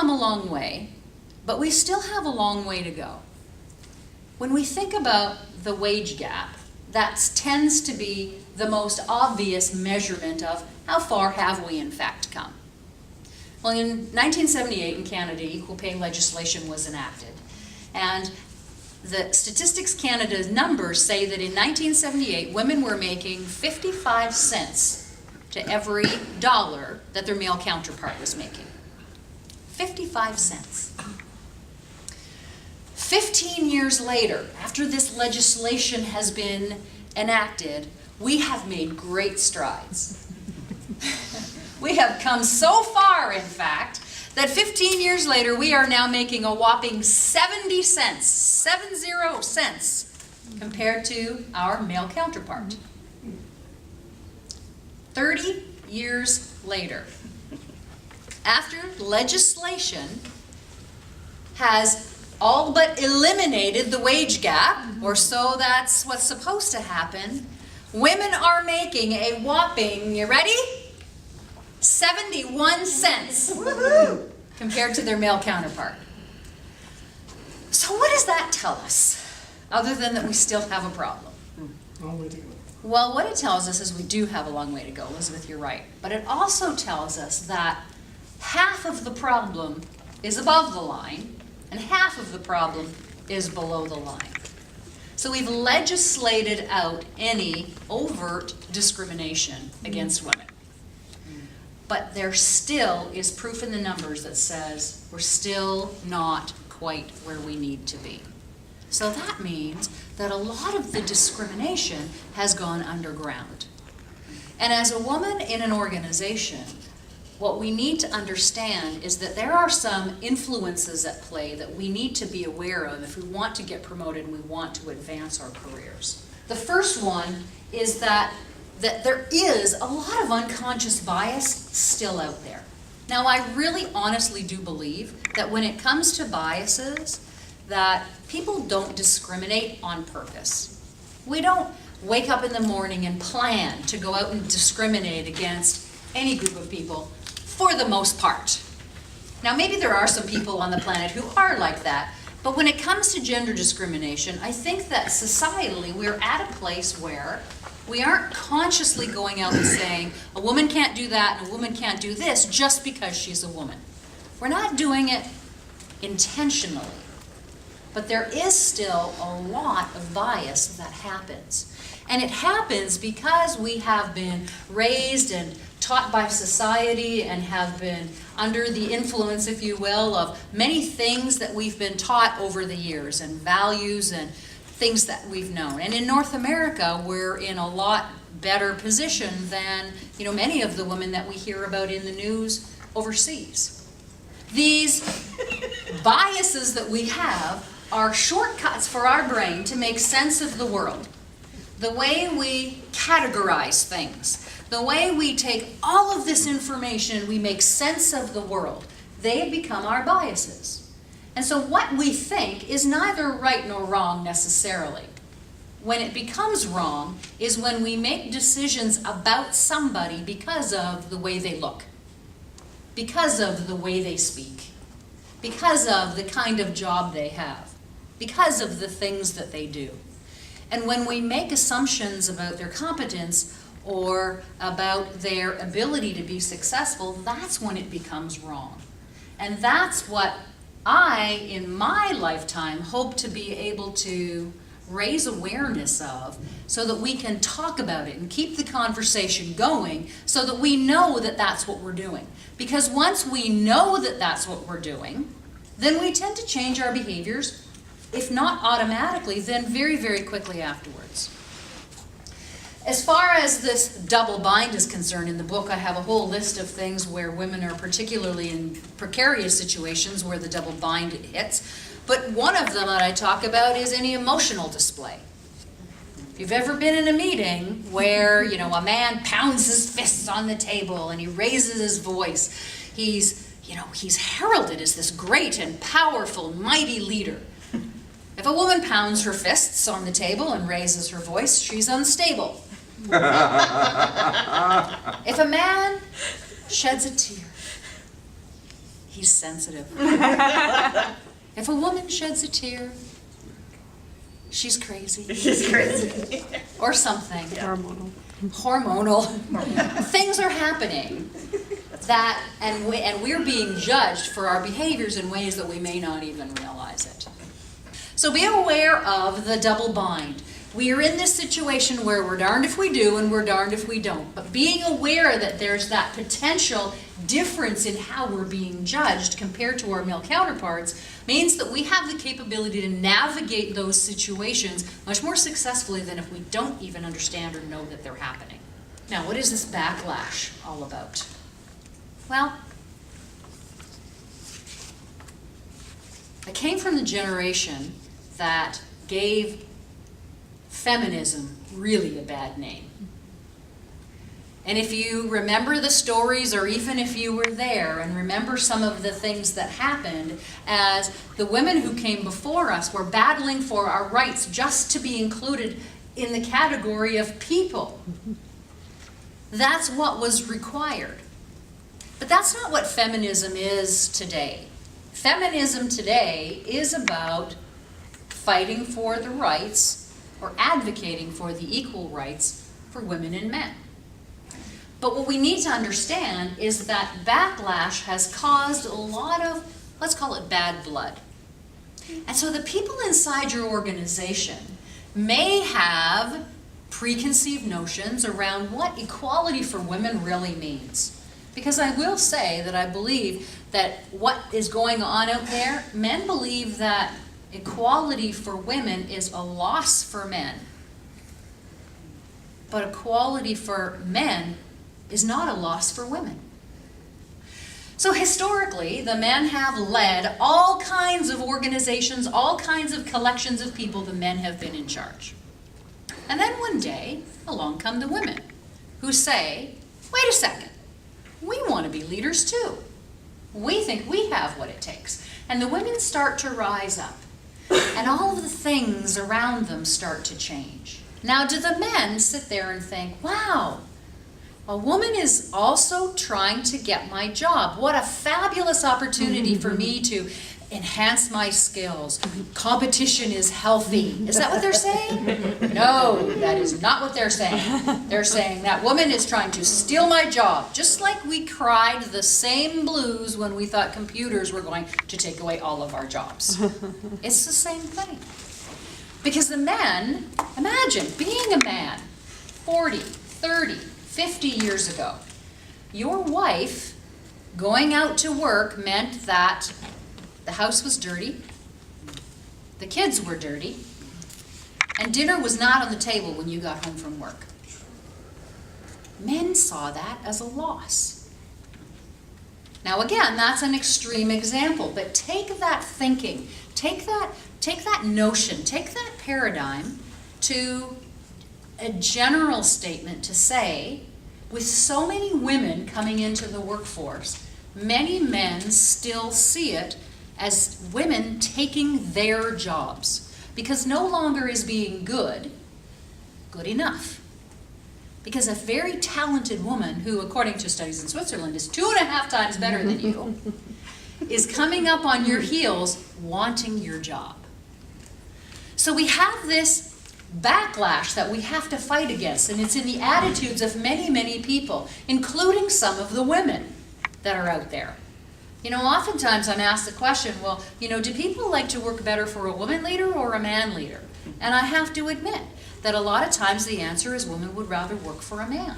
come a long way, but we still have a long way to go. When we think about the wage gap, that tends to be the most obvious measurement of how far have we in fact come. Well, in 1978 in Canada, equal pay legislation was enacted. And the Statistics Canada's numbers say that in 1978, women were making 55 cents to every dollar that their male counterpart was making. 55 cents. 15 years later, after this legislation has been enacted, we have made great strides. We have come so far, in fact, that 15 years later, we are now making a whopping 70 cents, 70 cents, compared to our male counterpart. 30 years later, after legislation has all but eliminated the wage gap, or so that's what's supposed to happen, women are making a whopping, you ready? 71 cents compared to their male counterpart. So what does that tell us, other than that we still have a problem? Long way to go. Well, what it tells us is we do have a long way to go, Elizabeth, you're right. But it also tells us that half of the problem is above the line, and half of the problem is below the line. So we've legislated out any overt discrimination against women. But there still is proof in the numbers that says we're still not quite where we need to be. So that means that a lot of the discrimination has gone underground. And as a woman in an organization, what we need to understand is that there are some influences at play that we need to be aware of if we want to get promoted and we want to advance our careers. The first one is that there is a lot of unconscious bias still out there. Now, I really honestly do believe that when it comes to biases, that people don't discriminate on purpose. We don't wake up in the morning and plan to go out and discriminate against any group of people, for the most part. Now, maybe there are some people on the planet who are like that, but when it comes to gender discrimination, I think that societally we're at a place where we aren't consciously going out and saying, a woman can't do that and a woman can't do this just because she's a woman. We're not doing it intentionally. But there is still a lot of bias that happens. And it happens because we have been raised and taught by society and have been under the influence, if you will, of many things that we've been taught over the years, and values and things that we've known. And in North America, we're in a lot better position than, many of the women that we hear about in the news overseas. These biases that we have are shortcuts for our brain to make sense of the world. The way we categorize things, the way we take all of this information, we make sense of the world. They have become our biases. And so what we think is neither right nor wrong necessarily. When it becomes wrong is when we make decisions about somebody because of the way they look, because of the way they speak, because of the kind of job they have, because of the things that they do. And when we make assumptions about their competence or about their ability to be successful, that's when it becomes wrong. And that's what I, in my lifetime, hope to be able to raise awareness of so that we can talk about it and keep the conversation going so that we know that that's what we're doing. Because once we know that that's what we're doing, then we tend to change our behaviors, if not automatically, then very, very quickly afterwards. As far as this double bind is concerned, in the book I have a whole list of things where women are particularly in precarious situations where the double bind hits. But one of them that I talk about is any emotional display. If you've ever been in a meeting where, a man pounds his fists on the table and he raises his voice, he's heralded as this great and powerful, mighty leader. If a woman pounds her fists on the table and raises her voice, she's unstable. If a man sheds a tear, He's sensitive. If a woman sheds a tear, she's crazy. She's crazy. Or something. Yeah. Hormonal. Things are happening that, and we're being judged for our behaviors in ways that we may not even realize it. So be aware of the double bind. We are in this situation where we're darned if we do and we're darned if we don't. But being aware that there's that potential difference in how we're being judged compared to our male counterparts means that we have the capability to navigate those situations much more successfully than if we don't even understand or know that they're happening. Now, what is this backlash all about? Well, I came from the generation that gave feminism really a bad name. And if you remember the stories, or even if you were there and remember some of the things that happened as the women who came before us were battling for our rights just to be included in the category of people, that's what was required. But that's not what feminism is today. Feminism today is about fighting for the rights or advocating for the equal rights for women and men. But what we need to understand is that backlash has caused a lot of, let's call it bad blood. And so the people inside your organization may have preconceived notions around what equality for women really means. Because I will say that I believe that what is going on out there, men believe that equality for women is a loss for men. But equality for men is not a loss for women. So historically, the men have led all kinds of organizations, all kinds of collections of people. The men have been in charge. And then one day, along come the women who say, wait a second, we want to be leaders too. We think we have what it takes. And the women start to rise up. And all of the things around them start to change. Now, do the men sit there and think, wow, a woman is also trying to get my job. What a fabulous opportunity for me to enhance my skills. Competition is healthy. Is that what they're saying? No, that is not what they're saying. They're saying that woman is trying to steal my job, just like we cried the same blues when we thought computers were going to take away all of our jobs. It's the same thing. Because the men, imagine being a man 40, 30, 50 years ago. Your wife going out to work meant that the house was dirty, the kids were dirty, and dinner was not on the table when you got home from work. Men saw that as a loss. Now again, that's an extreme example, but take that thinking, take that notion, take that paradigm to a general statement to say, with so many women coming into the workforce, many men still see it as women taking their jobs. Because no longer is being good enough. Because a very talented woman, who according to studies in Switzerland is 2.5 times better than you, is coming up on your heels wanting your job. So we have this backlash that we have to fight against, and it's in the attitudes of many, many people, including some of the women that are out there. You know, oftentimes I'm asked the question, well, you know, do people like to work better for a woman leader or a man leader? And I have to admit that a lot of times the answer is women would rather work for a man.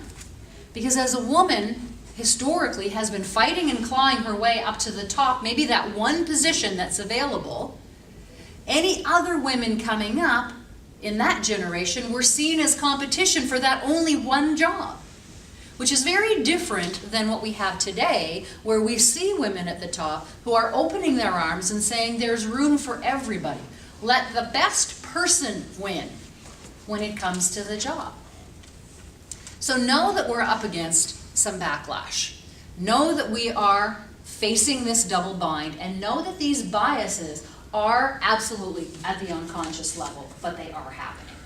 Because as a woman, historically, has been fighting and clawing her way up to the top, maybe that one position that's available, any other women coming up in that generation were seen as competition for that only one job. Which is very different than what we have today, where we see women at the top who are opening their arms and saying there's room for everybody. Let the best person win when it comes to the job. So know that we're up against some backlash. Know that we are facing this double bind, and know that these biases are absolutely at the unconscious level, but they are happening.